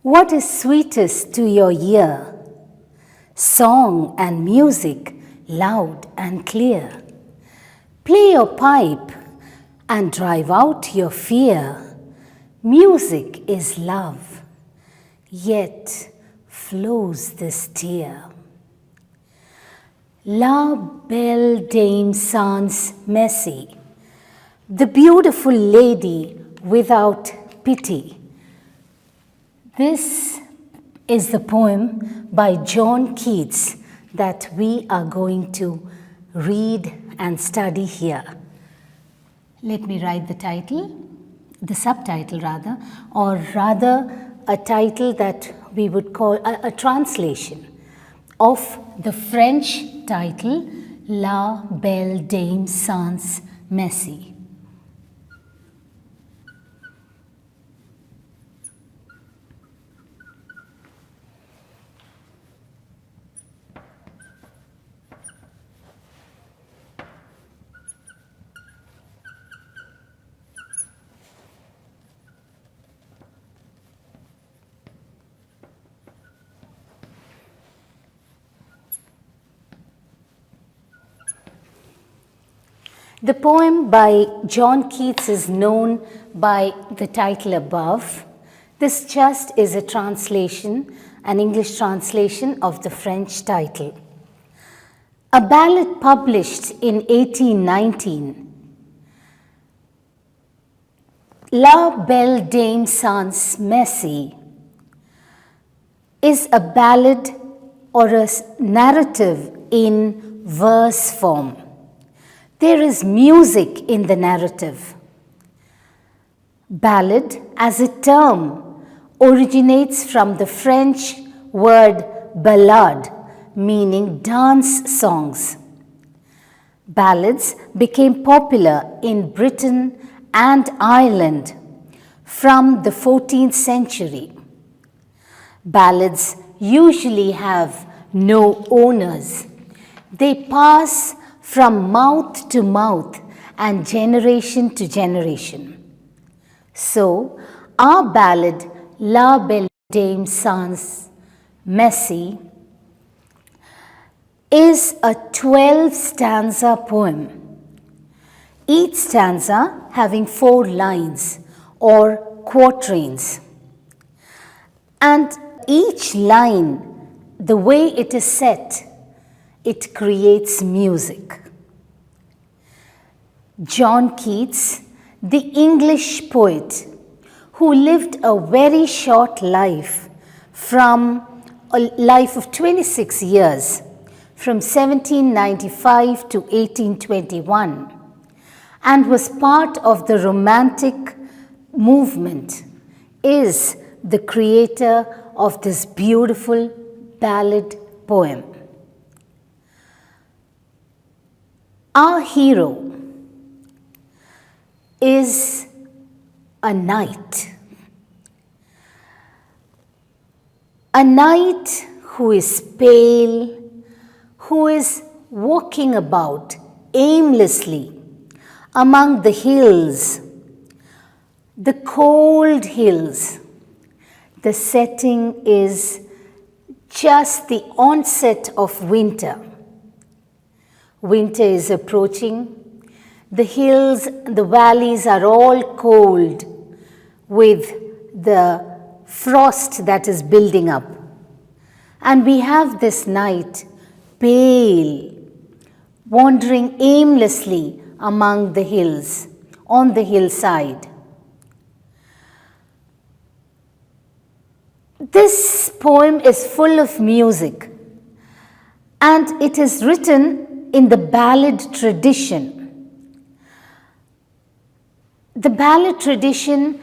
What is sweetest to your ear? Song and music, loud and clear. Play your pipe and drive out your fear. Music is love, yet flows this tear. La belle dame sans merci, the beautiful lady without pity. This is the poem by John Keats that we are going to read and study here. Let me write the title, the subtitle rather, or rather a title that we would call a translation of the French title La Belle Dame sans Merci. The poem by John Keats is known by the title above. This just is a translation, an English translation of the French title. A ballad published in 1819, La Belle Dame sans Merci, is a ballad or a narrative in verse form. There is music in the narrative. Ballad, as a term, originates from the French word ballad, meaning dance songs. Ballads became popular in Britain and Ireland from the 14th century. Ballads usually have no owners. They pass from mouth to mouth and generation to generation. So, our ballad, La Belle Dame sans Merci, is a 12-stanza poem. Each stanza having 4 lines or quatrains. And each line, the way it is set, it creates music. John Keats, the English poet who lived a very short life, from a life of 26 years, from 1795 to 1821, and was part of the Romantic movement, is the creator of this beautiful ballad poem. Our hero is a knight who is pale, who is walking about aimlessly among the hills, the cold hills. The setting is just the onset of winter. Winter is approaching. The hills, the valleys are all cold with the frost that is building up. And we have this knight, pale, wandering aimlessly among the hills, on the hillside. This poem is full of music, and it is written in the ballad tradition. The ballad tradition,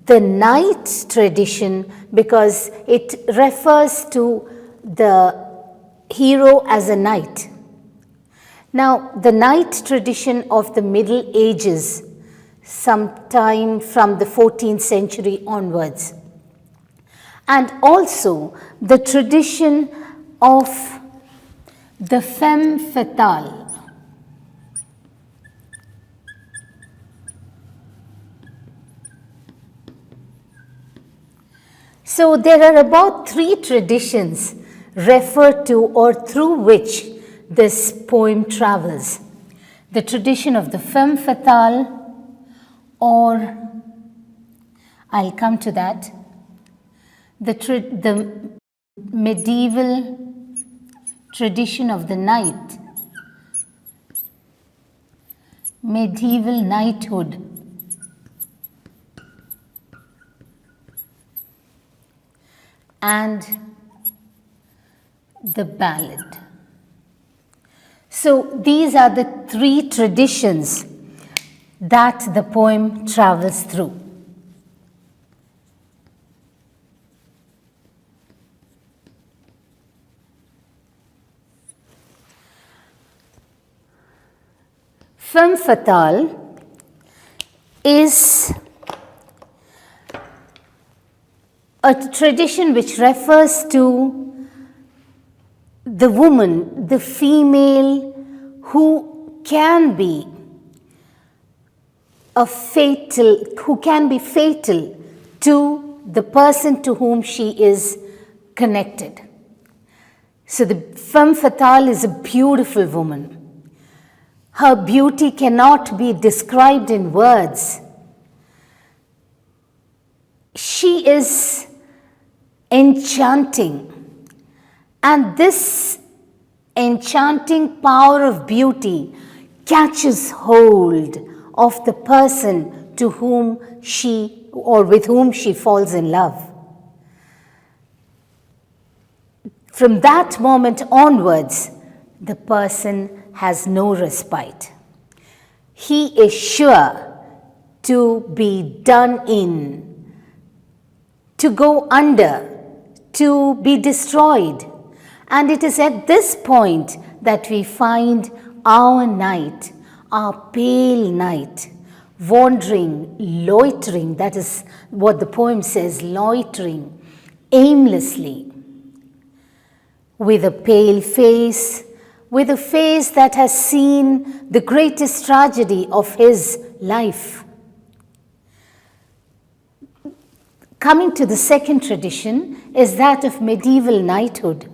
the knight tradition, because it refers to the hero as a knight. Now, the knight tradition of the Middle Ages, sometime from the 14th century onwards, and also the tradition of the femme fatale. So there are about 3 traditions referred to or through which this poem travels. The tradition of the femme fatale, or I'll come to that, the medieval tradition of the knight, medieval knighthood, and the ballad. So these are the 3 traditions that the poem travels through. Femme fatale is a tradition which refers to the woman, the female, who can be fatal to the person to whom she is connected. So the femme fatale is a beautiful woman. Her beauty cannot be described in words. She is enchanting, and this enchanting power of beauty catches hold of the person to whom she or with whom she falls in love. From that moment onwards, the person has no respite. He is sure to be done in, to go under, to be destroyed. And it is at this point that we find our knight, our pale knight, wandering, loitering, that is what the poem says, loitering, aimlessly, with a pale face, with a face that has seen the greatest tragedy of his life. Coming to the second tradition is that of medieval knighthood.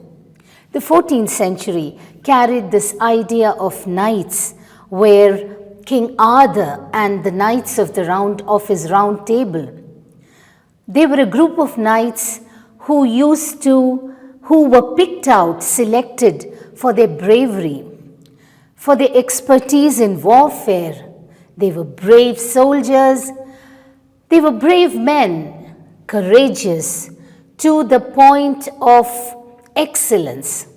The 14th century carried this idea of knights, where King Arthur and the knights of his round table, they were a group of knights who were picked out, selected for their bravery, for their expertise in warfare. They were brave soldiers, they were brave men, courageous to the point of excellence.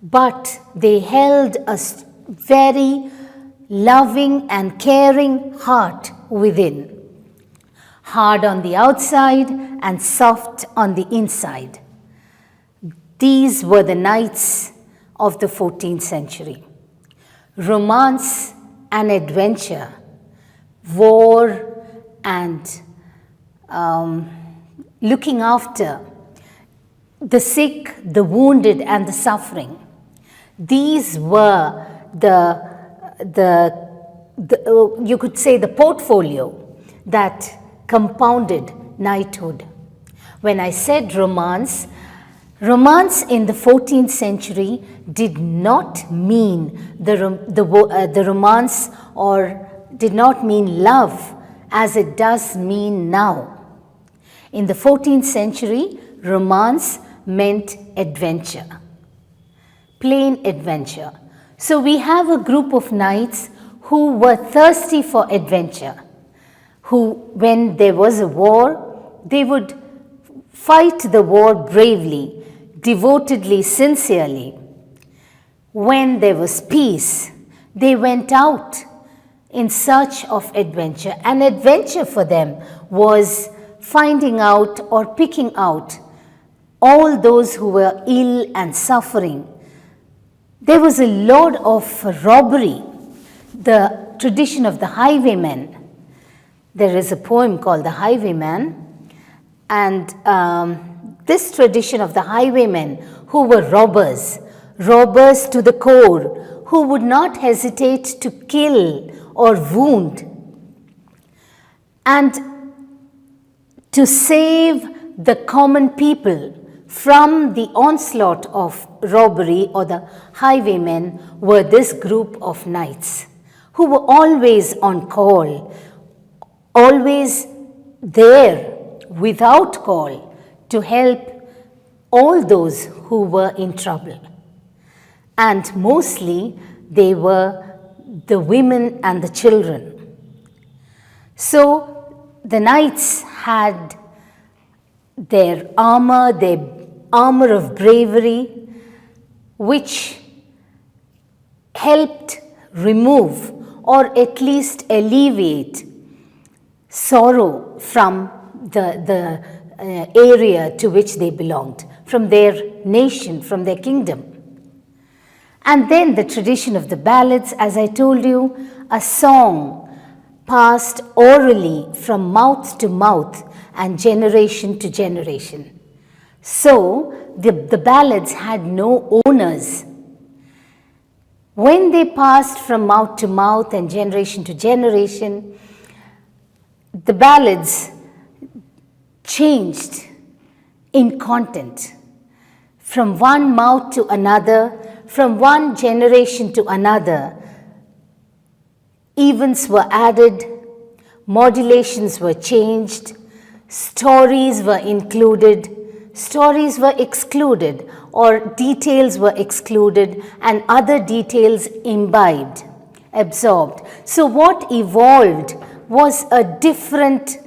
But they held a very loving and caring heart within, hard on the outside and soft on the inside. These were the knights of the 14th century. Romance and adventure, war and looking after the sick, the wounded, and the suffering. These were you could say the portfolio that compounded knighthood. When I said romance in the 14th century did not mean the romance, or did not mean love as it does mean now. In the 14th century, romance meant adventure, plain adventure. So we have a group of knights who were thirsty for adventure, who, when there was a war, they would fight the war bravely, devotedly, sincerely. When there was peace, they went out in search of adventure. And adventure for them was finding out or picking out all those who were ill and suffering. There was a load of robbery, the tradition of the highwaymen. There is a poem called The Highwayman, and this tradition of the highwaymen who were robbers to the core, who would not hesitate to kill or wound, and to save the common people from the onslaught of robbery, or the highwaymen, were this group of knights who were always on call, always there without call to help all those who were in trouble. And mostly they were the women and the children. So the knights had their armor of bravery, which helped remove or at least alleviate sorrow from the area to which they belonged, from their nation, from their kingdom. And then the tradition of the ballads, as I told you, a song passed orally from mouth to mouth and generation to generation. So the ballads had no owners. When they passed from mouth to mouth and generation to generation, the ballads changed in content from one mouth to another, from one generation to another. Events were added, modulations were changed, stories were included, stories were excluded, or details were excluded and other details imbibed, absorbed. So what evolved was a different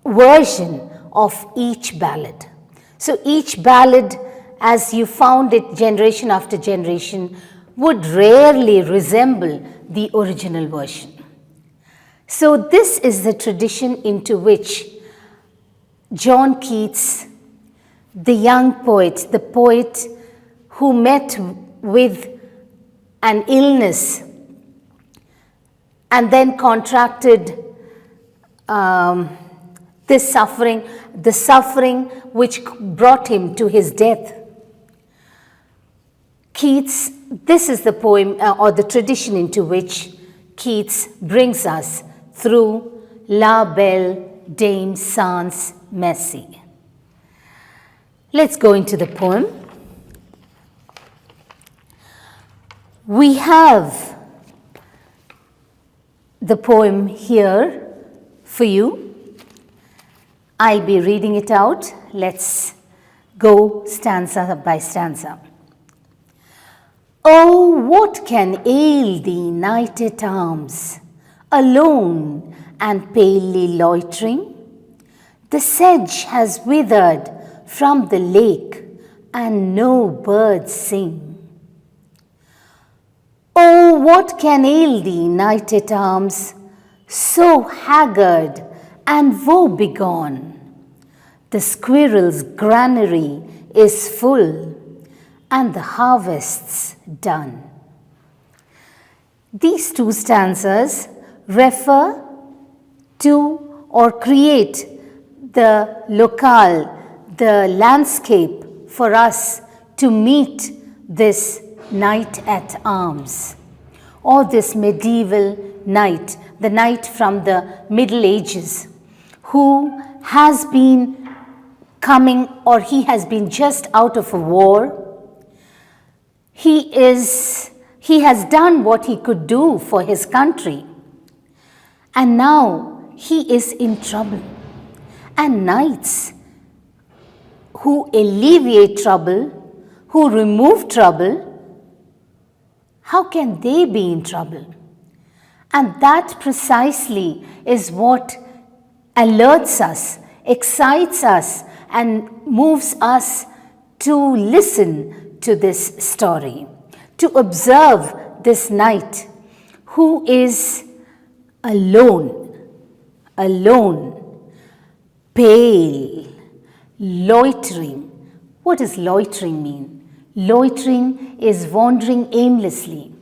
version of each ballad. So each ballad, as you found it generation after generation, would rarely resemble the original version. So this is the tradition into which John Keats, the young poet, the poet who met with an illness and then contracted this suffering, the suffering which brought him to his death. Keats, this is the poem or the tradition into which Keats brings us through La Belle Dame sans Merci. Let's go into the poem. We have the poem here for you. I'll be reading it out. Let's go stanza by stanza. Oh, what can ail thee, knight at arms, alone and palely loitering? The sedge has withered from the lake, and no birds sing. Oh, what can ail thee, knight at arms, so haggard and woe-begone? The squirrel's granary is full, and the harvest's done. These two stanzas refer to or create the locale, the landscape for us to meet this knight at arms, or this medieval knight, the knight from the Middle Ages, who has been coming, or he has been just out of a war. He has done what he could do for his country, and now he is in trouble. And knights who alleviate trouble, who remove trouble, how can they be in trouble? And that precisely is what alerts us, excites us, and moves us to listen to this story, to observe this knight who is alone, pale, loitering. What does loitering mean? Loitering is wandering aimlessly.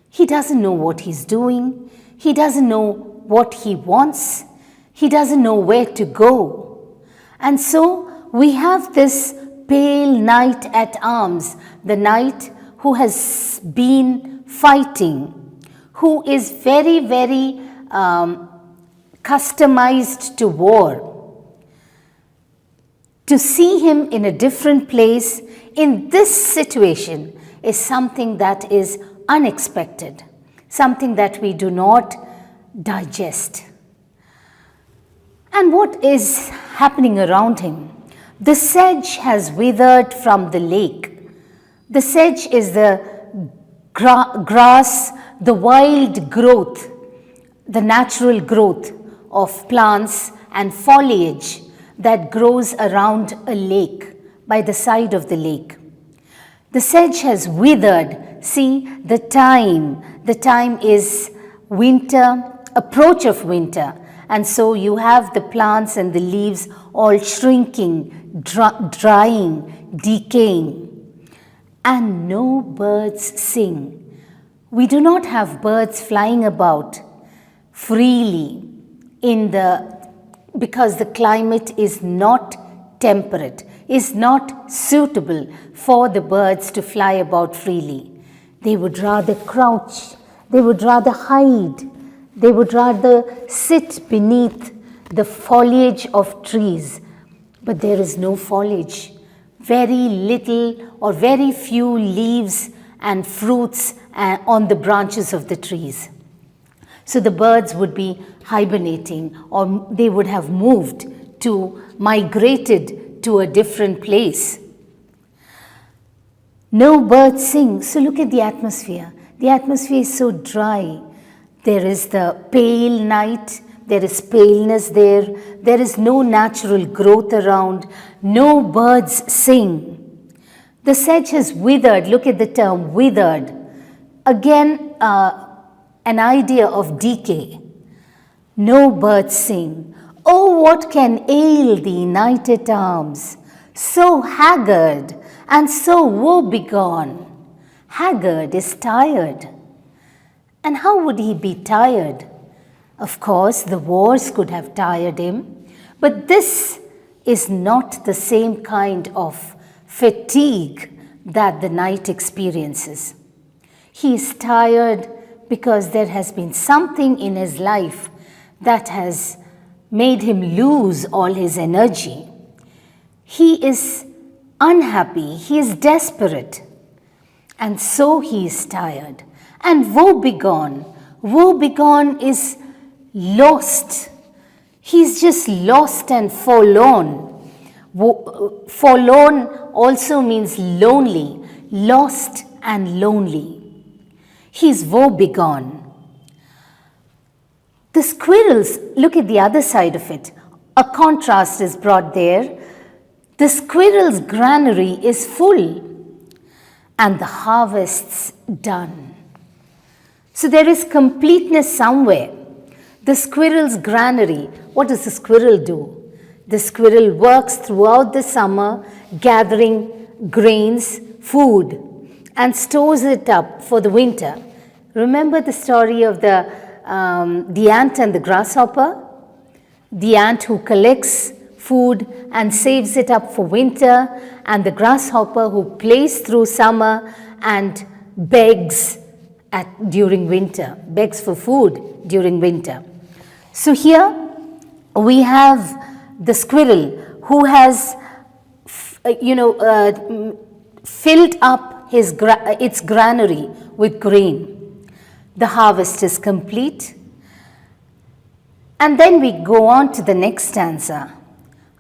He doesn't know what he's doing. He doesn't know what he wants. He doesn't know where to go. And so we have this pale knight at arms, the knight who has been fighting, who is very, very customized to war. To see him in a different place in this situation is something that is unexpected, something that we do not digest. And what is happening around him? The sedge has withered from the lake. The sedge is the grass, the wild growth, the natural growth of plants and foliage that grows around a lake, by the side of the lake. The sedge has withered. See, the time is winter, approach of winter. And so you have the plants and the leaves all shrinking, drying, decaying. And no birds sing. We do not have birds flying about freely because the climate is not temperate, is not suitable for the birds to fly about freely. They would rather crouch, they would rather hide, they would rather sit beneath the foliage of trees. But there is no foliage, very little or very few leaves and fruits on the branches of the trees. So the birds would be hibernating, or they would have migrated to a different place. No birds sing. So look at the atmosphere. The atmosphere is so dry. There is the pale night. There is paleness there. There is no natural growth around. No birds sing. The sedge has withered. Look at the term withered. Again, an idea of decay. No birds sing. Oh, what can ail thee, knight at arms, so haggard and so woe-begone? Haggard is tired. And how would he be tired? Of course, the wars could have tired him, but this is not the same kind of fatigue that the knight experiences. He is tired because there has been something in his life that has made him lose all his energy. He is unhappy, he is desperate, and so he is tired. And woe-begone is lost. He's just lost and forlorn. Forlorn also means lonely, lost and lonely. He's woe-begone. The squirrels, look at the other side of it. A contrast is brought there. The squirrel's granary is full and the harvest's done. So there is completeness somewhere. The squirrel's granary, what does the squirrel do? The squirrel works throughout the summer gathering grains, food, and stores it up for the winter. Remember the story of the ant and the grasshopper? The ant who collects food and saves it up for winter, and the grasshopper who plays through summer and begs during winter, begs for food during winter. So here we have the squirrel who has, filled up its granary with grain. The harvest is complete. And then we go on to the next stanza.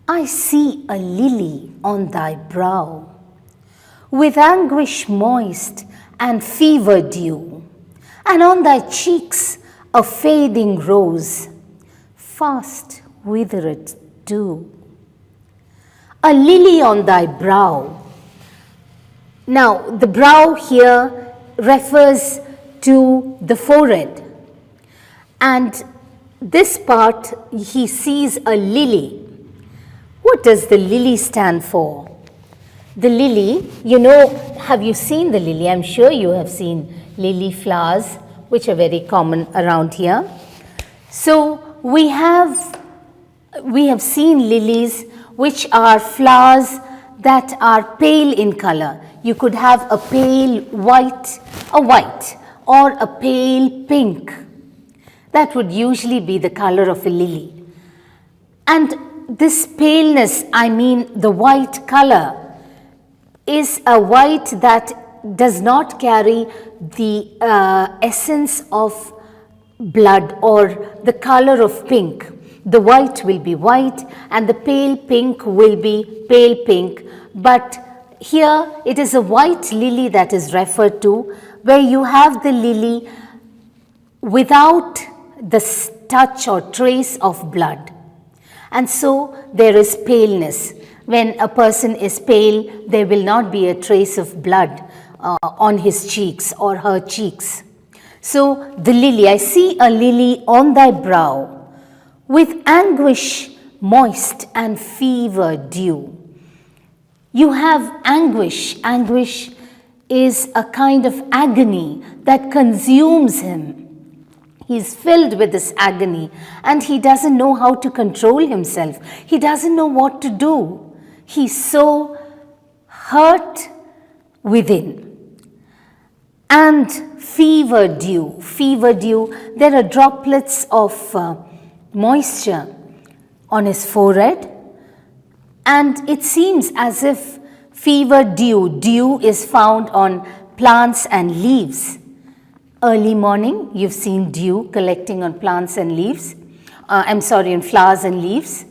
I see a lily on thy brow, with anguish moist and fever dew, and on thy cheeks a fading rose, fast withereth dew. A lily on thy brow. Now, the brow here refers to the forehead, and this part he sees a lily. What does the lily stand for? The lily, have you seen the lily? I'm sure you have seen lily flowers, which are very common around here. So we have seen lilies, which are flowers that are pale in color. You could have a pale white, or a pale pink. That would usually be the color of a lily. And this paleness, I mean the white color, is a white that does not carry the essence of blood or the color of pink. The white will be white and the pale pink will be pale pink. But here it is a white lily that is referred to, where you have the lily without the touch or trace of blood. And so there is paleness. When a person is pale, there will not be a trace of blood on his cheeks or her cheeks. So the lily, I see a lily on thy brow, with anguish moist and fever dew. You have anguish. Anguish is a kind of agony that consumes him. He's filled with this agony and he doesn't know how to control himself. He doesn't know what to do. He's so hurt within. And fever dew, there are droplets of moisture on his forehead, and it seems as if fever dew is found on plants and leaves. Early morning, you've seen dew collecting on plants and leaves, on flowers and leaves.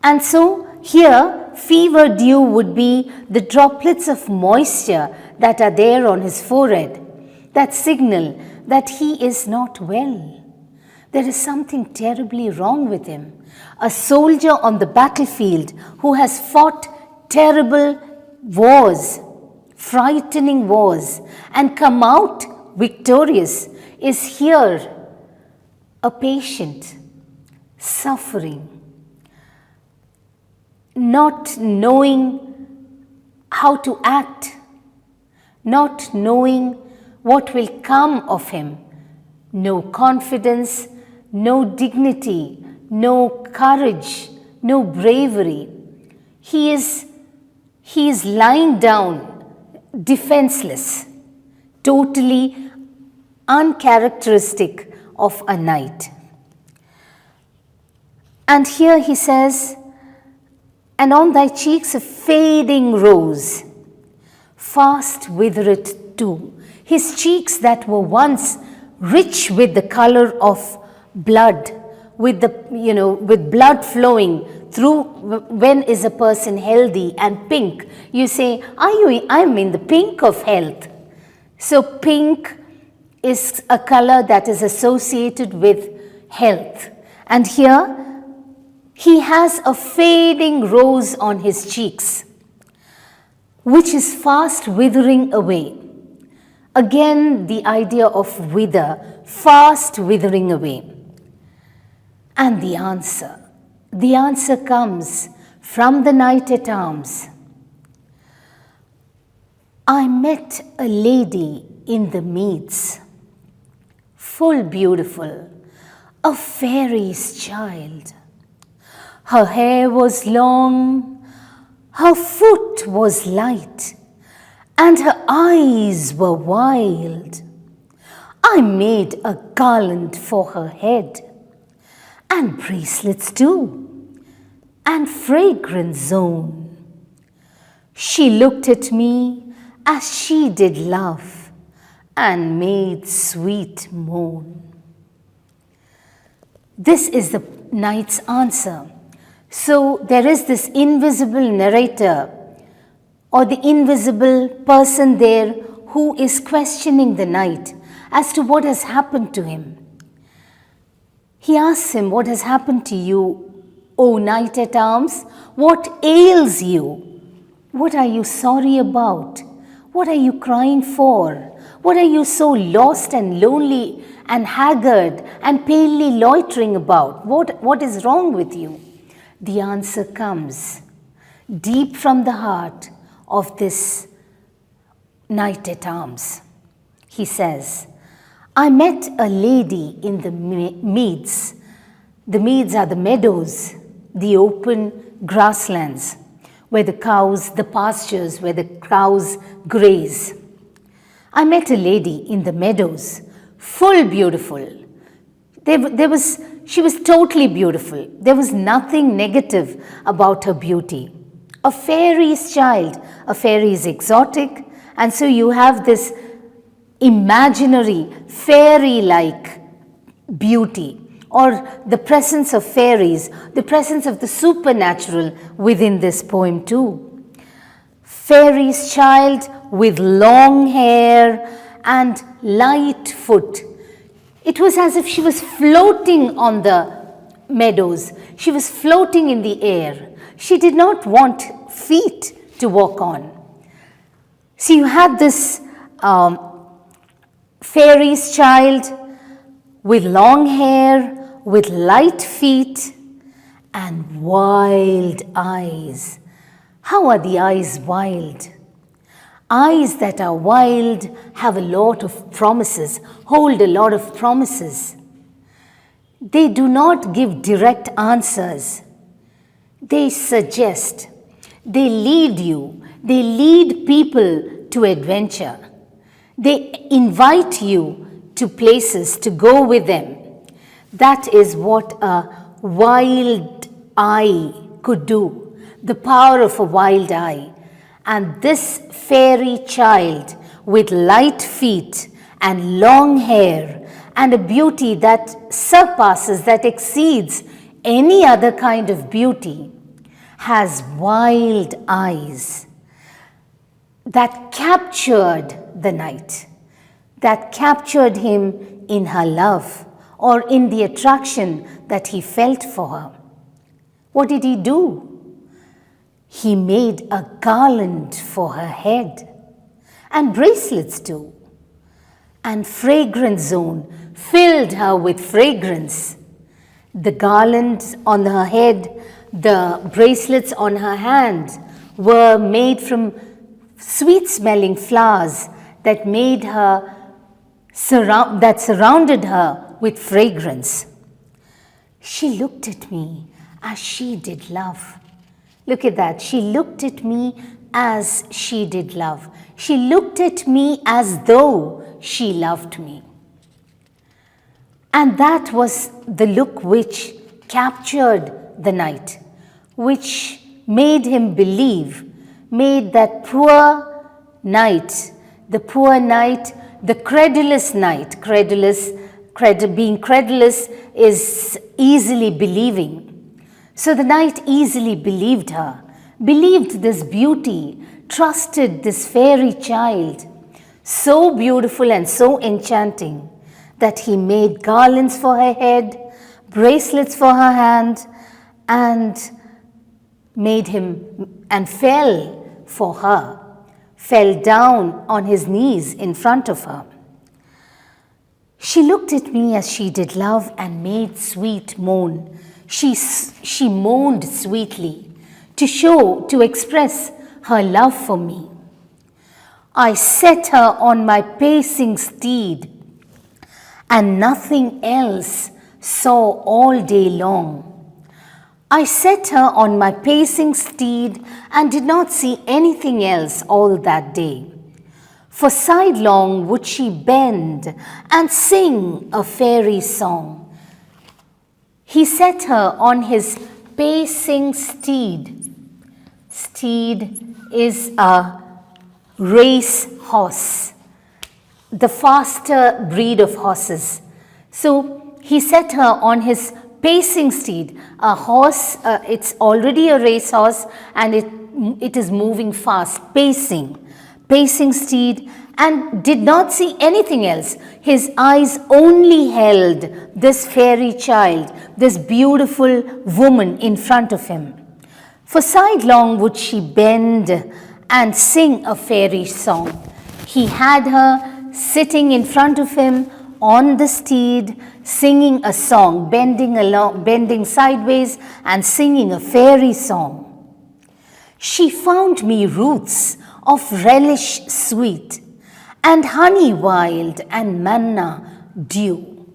And so here, fever dew would be the droplets of moisture that are there on his forehead, that signal that he is not well. There is something terribly wrong with him. A soldier on the battlefield who has fought terrible wars, frightening wars, and come out victorious is here a patient, suffering, not knowing how to act, not knowing what will come of him. No confidence, no dignity, no courage, no bravery. He is lying down defenseless, totally uncharacteristic of a knight. And here he says, and on thy cheeks a fading rose, fast withereth too. His cheeks that were once rich with the color of blood, with blood flowing through. When is a person healthy and pink? You say, I'm in the pink of health. So pink is a color that is associated with health. And here he has a fading rose on his cheeks, which is fast withering away. Again, the idea of wither, fast withering away. And the answer comes from the knight-at-arms. I met a lady in the meads, full beautiful, a fairy's child. Her hair was long, her foot was light, and her eyes were wild. I made a garland for her head, and bracelets too, and fragrant zone. She looked at me as she did laugh, and made sweet moan. This is the knight's answer. So there is this invisible narrator, or the invisible person there who is questioning the knight as to what has happened to him. He asks him, what has happened to you, O knight-at-arms? What ails you? What are you sorry about? What are you crying for? What are you so lost and lonely and haggard and palely loitering about? What is wrong with you? The answer comes deep from the heart of this knight-at-arms. He says, I met a lady in the meads. The meads are the meadows, the open grasslands, where the pastures where the cows graze. I met a lady in the meadows, full beautiful. She was totally beautiful. There was nothing negative about her beauty. A fairy's child. A fairy is exotic, and so you have this imaginary, fairy-like beauty, or the presence of fairies, the presence of the supernatural within this poem too. Fairy's child with long hair and light foot. It was as if she was floating on the meadows. She was floating in the air. She did not want feet to walk on. So you had this fairy's child with long hair, with light feet, and wild eyes. How are the eyes wild? Eyes that are wild have a lot of promises, hold a lot of promises. They do not give direct answers. They suggest, they lead you, they lead people to adventure. They invite you to places to go with them. That is what a wild eye could do, the power of a wild eye. And this fairy child with light feet and long hair and a beauty that surpasses, that exceeds any other kind of beauty, has wild eyes that captured the knight, that captured him in her love or in the attraction that he felt for her. What did he do? He made a garland for her head, and bracelets too, and fragrant zone filled her with fragrance. The garlands on her head, the bracelets on her hand were made from sweet-smelling flowers that made her that surrounded her with fragrance. She looked at me as she did love. Look at that. She looked at me as she did love. She looked at me as though she loved me. And that was the look which captured the knight, which made him believe, made that poor knight, the credulous knight, being credulous is easily believing. So the knight easily believed her, believed this beauty, trusted this fairy child, so beautiful and so enchanting that he made garlands for her head, bracelets for her hand, and fell for her, fell down on his knees in front of her. She looked at me as she did love and made sweet moan. She moaned sweetly to express her love for me. I set her on my pacing steed, and nothing else saw all day long. I set her on my pacing steed and did not see anything else all that day. For sidelong would she bend and sing a fairy song. He set her on his pacing steed. Steed is a race horse, the faster breed of horses. So he set her on his pacing steed, a horse, it's already a race horse and it is moving fast, pacing steed, and did not see anything else. His eyes only held this fairy child, this beautiful woman in front of him. For sidelong would she bend and sing a fairy song. He had her sitting in front of him on the steed, singing a song, bending sideways and singing a fairy song. She found me roots of relish sweet, and honey wild and manna-dew.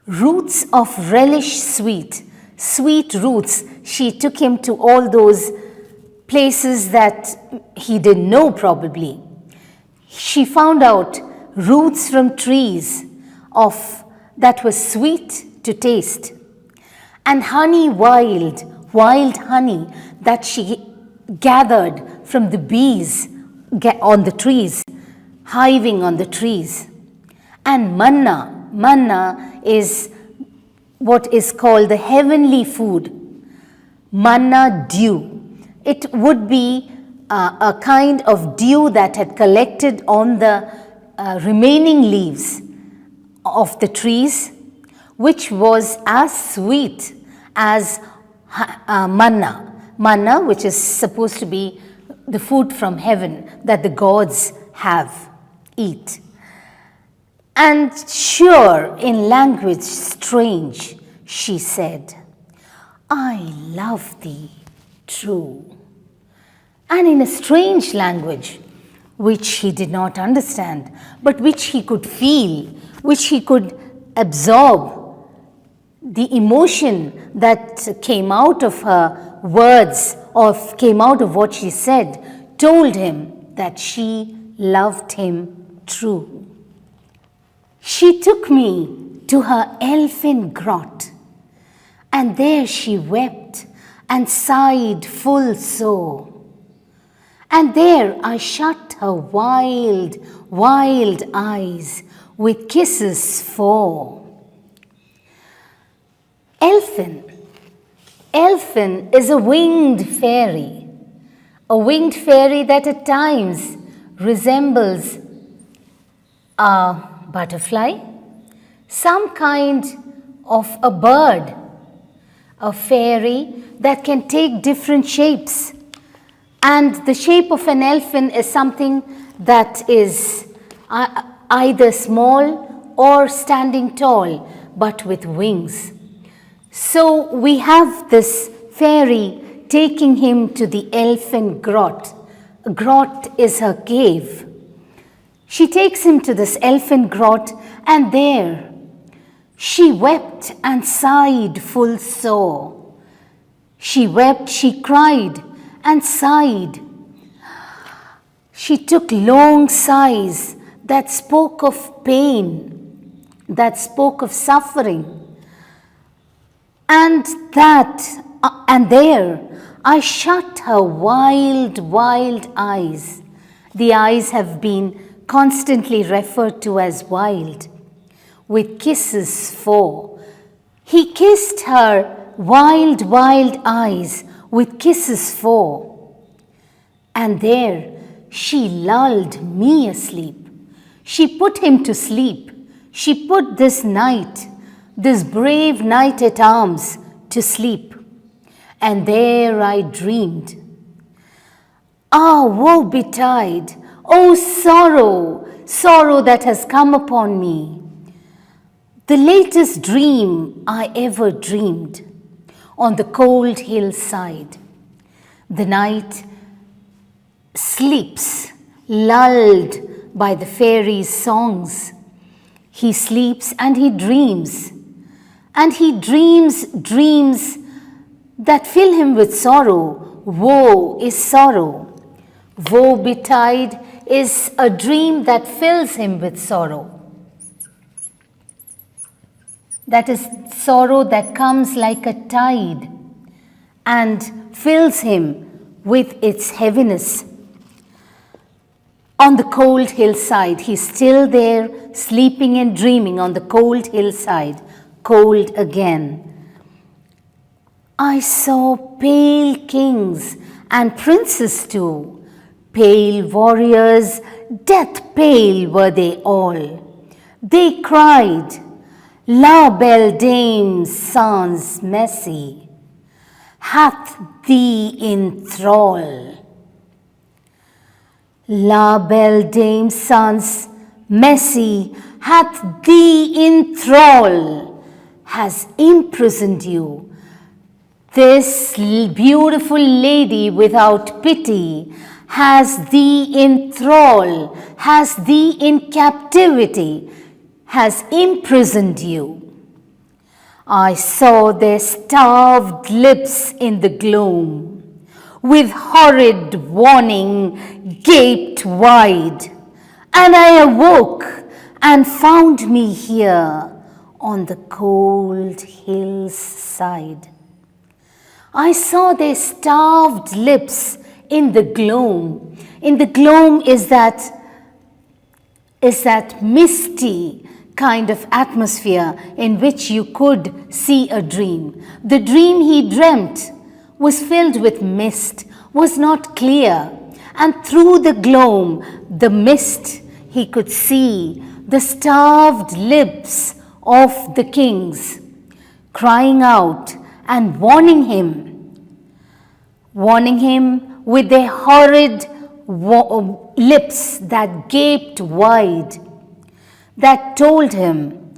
Roots of relish sweet, sweet roots. She took him to all those places that he didn't know probably. She found out roots from trees that were sweet to taste. And honey wild honey that she gathered from the bees on the trees, hiving on the trees. And manna is what is called the heavenly food, manna-dew. It would be a kind of dew that had collected on the remaining leaves of the trees, which was as sweet as manna, which is supposed to be the food from heaven that the gods eat. And sure, in language strange, she said, I love thee true. And in a strange language, which he did not understand, but which he could feel, which he could absorb, the emotion that came out of her words or came out of what she said told him that she loved him true. She took me to her elfin grot, and there she wept and sighed full sore. And there I shut her wild eyes with kisses for. Elfin is a winged fairy that at times resembles a butterfly, some kind of a bird, a fairy that can take different shapes. And the shape of an elfin is something that is either small or standing tall, but with wings. So we have this fairy taking him to the elfin grot. A grot is her cave. She takes him to this elfin grot, and there she wept and sighed full sore. She wept, she cried and sighed. She took long sighs that spoke of pain, that spoke of suffering. And there I shut her wild eyes. The eyes have been constantly referred to as wild, with kisses for. He kissed her wild eyes with kisses for. And there she lulled me asleep. She put him to sleep. She put this brave knight at arms to sleep. And there I dreamed. Ah, woe betide! Oh, sorrow that has come upon me. The latest dream I ever dreamed on the cold hillside. The night sleeps, lulled by the fairies' songs. He sleeps and he dreams. And he dreams that fill him with sorrow. Woe is sorrow. Woe betide is a dream that fills him with sorrow. That is sorrow that comes like a tide and fills him with its heaviness. On the cold hillside, he's still there, sleeping and dreaming on the cold hillside, cold again. I saw pale kings and princes too, pale warriors, death pale were they all. They cried, La belle dame sans Merci, hath thee in thrall. La belle dame sans Merci, hath thee in thrall, has imprisoned you. This beautiful lady without pity has thee in thrall, has thee in captivity, has imprisoned you. I saw their starved lips in the gloam, with horrid warning gaped wide, and I awoke and found me here on the cold hillside. I saw their starved lips in the gloam. In the gloam is that misty kind of atmosphere in which you could see a dream. The dream he dreamt was filled with mist, was not clear, and through the gloam, the mist, he could see the starved lips of the kings crying out and warning him with their horrid lips that gaped wide, that told him,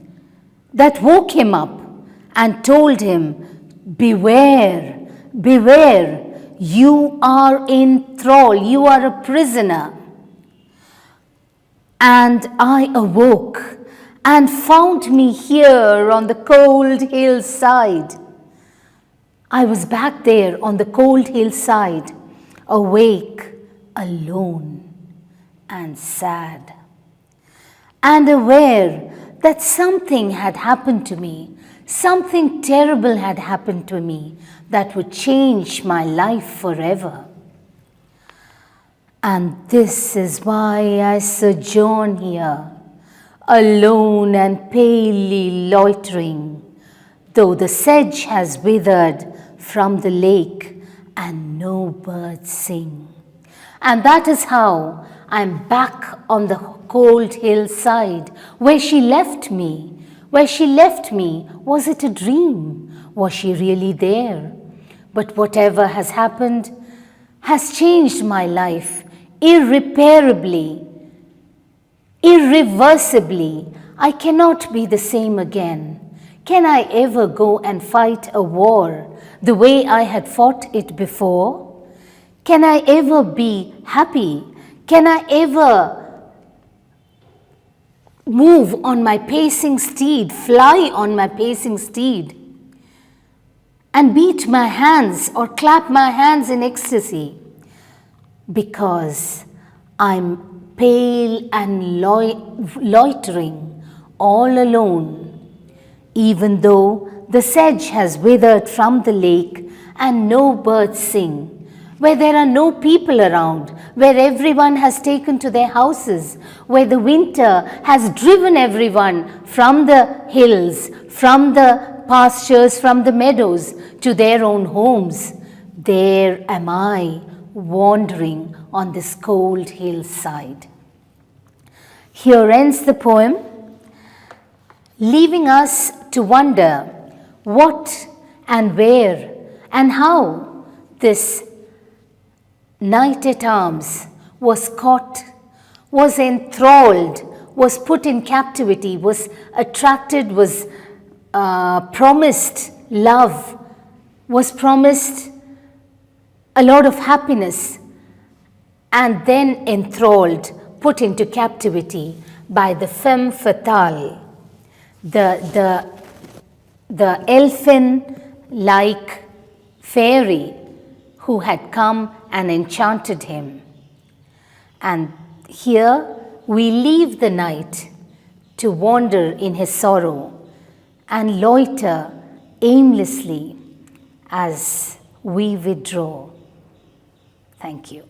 that woke him up and told him, beware, beware, you are in thrall, you are a prisoner. And I awoke and found me here on the cold hillside. I was back there on the cold hillside, awake, alone, and sad, and aware that something had happened to me, something terrible had happened to me that would change my life forever. And this is why I sojourn here, alone and palely loitering, though the sedge has withered from the lake and no birds sing. And that is how I'm back on the cold hillside where she left me. Where she left me, was it a dream? Was she really there? But whatever has happened has changed my life irreparably, irreversibly. I cannot be the same again. Can I ever go and fight a war the way I had fought it before? Can I ever be happy? Can I ever move on my pacing steed, fly on my pacing steed, and beat my hands or clap my hands in ecstasy? Because I'm pale and loitering all alone, even though the sedge has withered from the lake and no birds sing, where there are no people around, where everyone has taken to their houses, where the winter has driven everyone from the hills, from the pastures, from the meadows to their own homes. There am I, wandering on this cold hillside. Here ends the poem, leaving us to wonder what and where and how this knight-at-arms was caught, was enthralled, was put in captivity, was attracted, was promised love, was promised a lot of happiness, and then enthralled, put into captivity by the femme fatale, the elfin-like faery who had come and enchanted him. And here we leave the knight to wander in his sorrow and loiter aimlessly as we withdraw. Thank you.